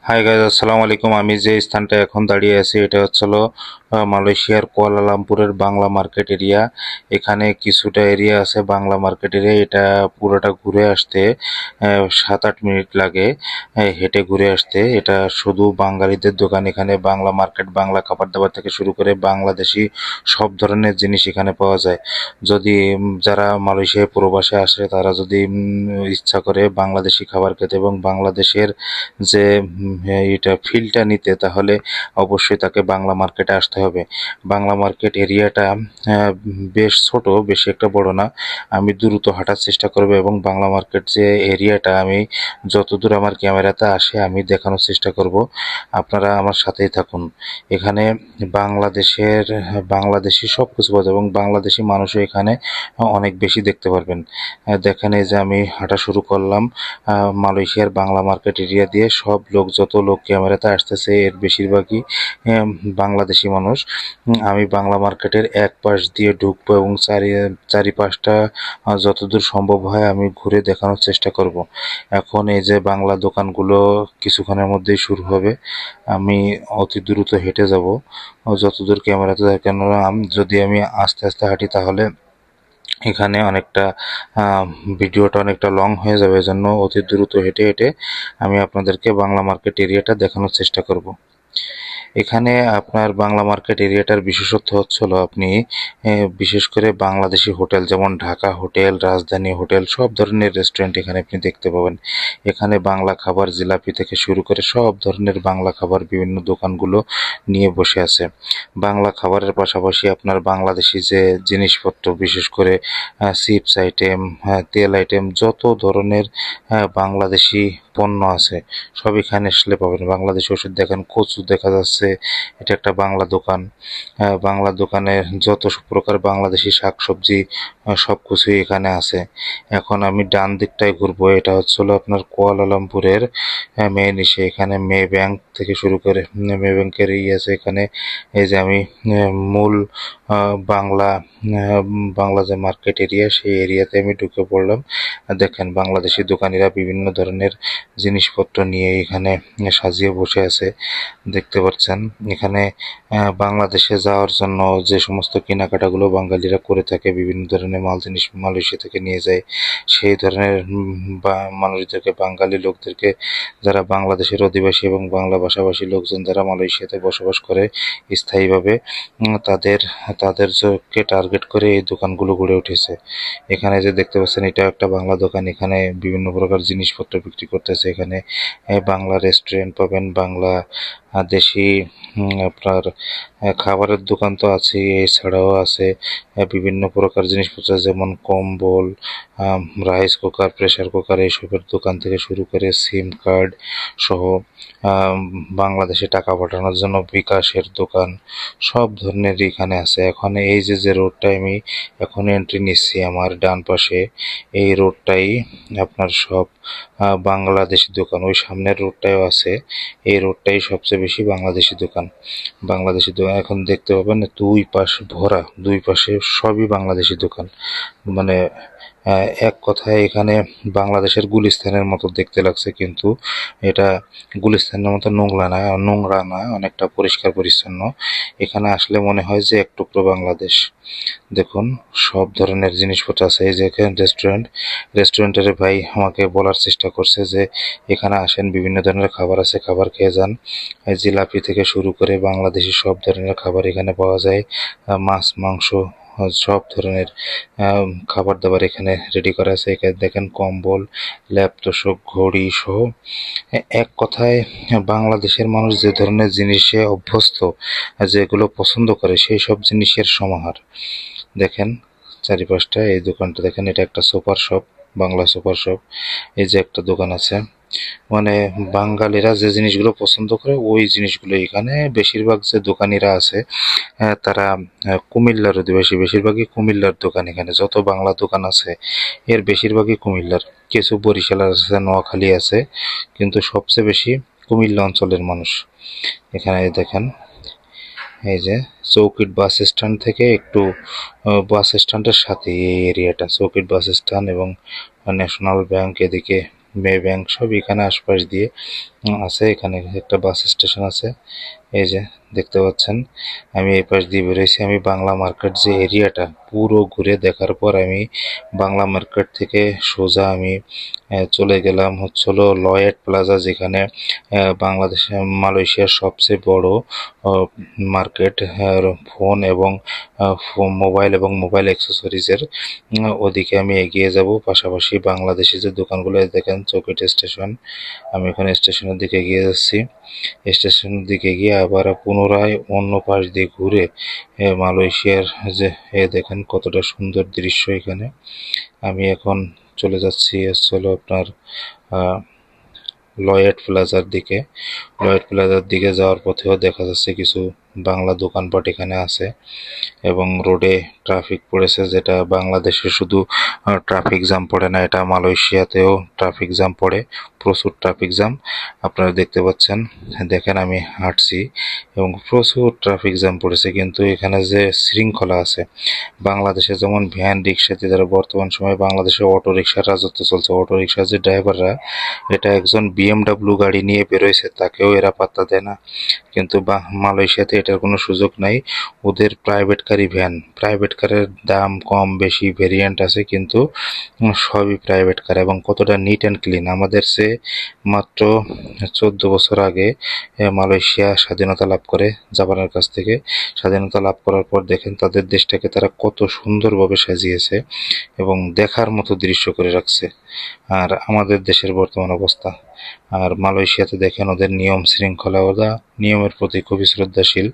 Hi guys, আসসালামু আলাইকুম। আমি যে স্থানটা এখন দাঁড়িয়ে আছি এটা হচ্ছিল মালয়েশিয়ার কুয়ালালামপুরের বাংলা মার্কেট এরিয়া। এখানে কিছুটা এরিয়া আছে বাংলা মার্কেট এরিয়া। এটা পুরোটা ঘুরে আসতে 7-8 মিনিট লাগে, হেঁটে ঘুরে আসতে। এটা শুধু বাঙালিদের দোকান। এখানে বাংলা মার্কেট, বাংলা খাবার দাবার থেকে শুরু করে বাংলাদেশি সব ধরনের জিনিস এখানে পাওয়া যায়। যদি যারা মালয়েশিয়ায় প্রবাসে আসে তারা যদি ইচ্ছা করে বাংলাদেশি খাবার খেতে এবং বাংলাদেশের যে এটা ফিলটা নিতে, তাহলে অবশ্যই তাকে বাংলা মার্কেটে আসতে হবে। বাংলা মার্কেট এরিয়াটা বেশ ছোট, বেশি একটা বড় না। আমি দ্রুত হাঁটার চেষ্টা করব এবং বাংলা মার্কেট যে এরিয়াটা আমি যতদূর আমার ক্যামেরাতে আসে আমি দেখানোর চেষ্টা করব। আপনারা আমার সাথেই থাকুন। এখানে বাংলাদেশি সব কিছু পাওয়া যায় এবং বাংলাদেশি মানুষও এখানে অনেক বেশি দেখতে পারবেন। দেখেন, এই যে আমি হাঁটা শুরু করলাম মালয়েশিয়ার বাংলা মার্কেট এরিয়া দিয়ে। সব লোক, যত লোক ক্যামেরাতে আসতেছে এর বেশিরভাগই বাংলাদেশি মানুষ। আমি বাংলা মার্কেটের এক পাশ দিয়ে ঢুকবো এবং চারিপাশটা যতদূর সম্ভব হয় আমি ঘুরে দেখানোর চেষ্টা করব। এখন এই যে বাংলা দোকানগুলো কিছুক্ষণের মধ্যেই শুরু হবে। আমি অতি দ্রুত হেঁটে যাব যতদূর ক্যামেরাতে দেখানো। যদি আমি আস্তে আস্তে হাঁটি তাহলে এখানে অনেকটা ভিডিওটা অনেকটা লং হয়ে যাবে। এজন্য অতি দ্রুত হেঁটে হেঁটে আমি আপনাদেরকে বাংলা মার্কেট এরিয়াটা দেখানোর চেষ্টা করব। এখানে আপনার বাংলা মার্কেট এরিয়াটার বিশেষত্ব হচ্ছিল আপনি বিশেষ করে বাংলাদেশি হোটেল, যেমন ঢাকা হোটেল, রাজধানী হোটেল, সব ধরনের রেস্টুরেন্ট এখানে আপনি দেখতে পাবেন। এখানে বাংলা খাবার, জিলাপি থেকে শুরু করে সব ধরনের বাংলা খাবার বিভিন্ন দোকানগুলো নিয়ে বসে আছে। বাংলা খাবারের পাশাপাশি আপনার বাংলাদেশি যে জিনিসপত্র, বিশেষ করে চিপস আইটেম, তেল আইটেম, যত ধরনের বাংলাদেশি পণ্য আছে সব এখানে আসলে পাবেন। বাংলাদেশি ওষুধ দেখেন, কচু দেখা যাচ্ছে, এটা একটা বাংলা দোকান। বাংলা দোকানে যত প্রকার বাংলাদেশি শাকসবজি সব কিছুই এখানে আছে। এখন আমি ডান দিকটায় ঘুরবো। এটা হচ্ছিল আপনার কুয়ালালামপুরের মেইন ইসে। এখানে মে ব্যাংক থেকে শুরু করে মে ব্যাংকের আছে এখানে। এই যে আমি মূল বাংলা বাংলা যে মার্কেট এরিয়া, সেই এরিয়াতে আমি ঢুকে পড়লাম। দেখেন, বাংলাদেশি দোকানিরা বিভিন্ন ধরনের জিনিসপত্র নিয়ে এখানে সাজিয়ে বসে আছে, দেখতে পাচ্ছেন। এখানে বাংলাদেশে যাওয়ার জন্য যে সমস্ত কেনাকাটাগুলো বাঙালিরা করে থাকে, বিভিন্ন ধরনের মাল জিনিস মালয়েশিয়া থেকে নিয়ে যায়, সেই ধরনের মানুষদেরকে, বাঙালি লোকদেরকে, যারা বাংলাদেশের অধিবাসী এবং বাংলা ভাষাভাষী লোকজন যারা মালয়েশিয়াতে বসবাস করে স্থায়ীভাবে, তাদের তাদেরকে টার্গেট করে এই দোকানগুলো গড়ে উঠেছে। এখানে যে দেখতে পাচ্ছেন, এটা একটা বাংলা দোকান। এখানে বিভিন্ন প্রকার জিনিসপত্র বিক্রি করতেছে। এখানে বাংলা রেস্টুরেন্ট পাবেন, বাংলা দেশি আপনার খাবারের দোকান তো আছে, এছাড়াও আছে বিভিন্ন প্রকার জিনিসপত্র, যেমন কম্বল, রাইস কুকার, প্রেসার কুকার, এইসবের দোকান থেকে শুরু করে সিম কার্ড সহ বাংলাদেশে টাকা পাঠানোর জন্য বিকাশের দোকান, সব ধরনের এখানে আছে। এখন এই যে রোডটায় আমি এখন এন্ট্রি নিচ্ছি, আমার ডান পাশে এই রোডটাই আপনার সব বাংলাদেশি দোকান। ওই সামনের রোডটাও আছে, এই রোডটাই সবচেয়ে বেশি বাংলাদেশি দোকান। বাংলাদেশি দোকান এখন দেখতে পাবেন দুই পাশ ভরা, দুই পাশে সবই বাংলাদেশি দোকান। মানে এক কথায় এখানে বাংলাদেশের গুলিস্তানের মতো দেখতে লাগছে, কিন্তু এটা গুলিস্তানের মতো নোংরা না, অনেকটা পরিষ্কার পরিচ্ছন্ন। এখানে আসলে মনে হয় যে এক টুকরো বাংলাদেশ। দেখুন, সব ধরনের জিনিসপত্র আছে। এই যে এখানে রেস্টুরেন্টের ভাই আমাকে বলার চেষ্টা করছে যে এখানে আসেন, বিভিন্ন ধরনের খাবার আছে, খাবার খেয়ে যান। জিলাপি থেকে শুরু করে বাংলাদেশি সব ধরনের খাবার এখানে পাওয়া যায়। মাছ, মাংস, সব ধরনের খাবার দাবার এখানে রেডি করা আছে। এখানে দেখেন কম্বল, ল্যাপ তোশক, ঘড়ি সহ এক কথায় বাংলাদেশের মানুষ যে ধরনের জিনিসে অভ্যস্ত, যেগুলো পছন্দ করে, সেই সব জিনিসের সমাহার। দেখেন চারিপাশটা, এই দোকানটা দেখেন, এটা একটা super shop, Bangla super shop. এই যে একটা দোকান আছে, মানে বাঙালিরা যে জিনিসগুলো পছন্দ করে ওই জিনিসগুলো এখানে। বেশিরভাগ যে দোকানিরা আছে তারা কুমিল্লার অধিবাসী, বেশিরভাগই কুমিল্লার দোকান। এখানে যত বাংলা দোকান আছে এর বেশিরভাগই কুমিল্লার, কিছু বরিশাল আছে, নোয়াখালী আছে, কিন্তু সবচেয়ে বেশি কুমিল্লা অঞ্চলের মানুষ। এখানে দেখেন, এই যে চৌকিট বাস স্ট্যান্ড থেকে একটু বাস স্ট্যান্ডের সাথে এই এরিয়াটা, চৌকিট বাস স্ট্যান্ড এবং ন্যাশনাল ব্যাংক, এদিকে মে ব্যাংক, সব এখানে আশপাশ দিয়ে আছে, এখানে একটা বাস স্টেশন আছে। এই যে দেখতে পাচ্ছেন, আমি এই পাশ দিয়ে বেরোইছি। আমি বাংলা মার্কেট যে এরিয়াটা পুরো ঘুরে দেখার পর আমি বাংলা মার্কেট থেকে সোজা আমি চলে গেলাম হলো লয়েড প্লাজা, যেখানে বাংলাদেশে মালয়েশিয়ার সবচেয়ে বড় মার্কেট ফোন এবং মোবাইল এবং মোবাইল অ্যাক্সেসরিজের। ওদিকে আমি এগিয়ে যাব। পাশাপাশি বাংলাদেশি যে দোকানগুলো দেখেন, চৌকিট স্টেশন, আমি এখানে স্টেশনের দিকে এগিয়ে যাচ্ছি। স্টেশনের দিকে গিয়ে আবার পুনরায় অন্য পাশ দিয়ে ঘুরে মালয়েশিয়ার যে দেখেন কতটা সুন্দর দৃশ্য এখানে। আমি এখন চলে যাচ্ছি হলো আপনার লয়েড প্লাজার দিকে। লয়েড প্লাজার দিকে যাওয়ার পথেও দেখা যাচ্ছে কিছু বাংলা দোকানপাট এখানে আছে এবং রোডে ট্রাফিক পড়েছে, যেটা বাংলাদেশে শুধু ট্রাফিক জ্যাম পড়ে না, এটা মালয়েশিয়াতেও ট্রাফিক জ্যাম পড়ে, প্রচুর ট্রাফিক জ্যাম আপনারা দেখতে পাচ্ছেন। দেখেন আমি হাঁটছি এবং প্রচুর ট্রাফিক জ্যাম পড়েছে, কিন্তু এখানে যে শৃঙ্খলা আছে, বাংলাদেশে যেমন ভ্যান রিক্সাতে যারা বর্তমান সময়ে বাংলাদেশে অটো রিক্সার রাজত্ব চলছে, অটো রিক্সার যে ড্রাইভাররা, এটা একজন বিএমডাব্লিউ গাড়ি নিয়ে বেরোয়ছে তাকেও এরা পাত্তা দেয় না। কিন্তু মালয়েশিয়াতে এটার কোনো সুযোগ নাই। ওদের প্রাইভেট গাড়ি, ভ্যান, প্রাইভেট কারের দাম কম বেশি ভেরিয়েন্ট আছে, কিন্তু সবই প্রাইভেট কার এবং কতটা নিট অ্যান্ড ক্লিন। আমাদের সে মাত্র 14 বছর আগে মালয়েশিয়া স্বাধীনতা লাভ করে জাপানের কাছ থেকে। স্বাধীনতা লাভ করার পর দেখেন তাদের দেশটাকে তারা কত সুন্দরভাবে সাজিয়েছে এবং দেখার মতো দৃশ্য করে রাখছে। আর আমাদের দেশের বর্তমান অবস্থা, আর মালয়েশিয়াতে দেখেন ওদের নিয়ম শৃঙ্খলা, ওরা নিয়মের প্রতি খুবই শ্রদ্ধাশীল।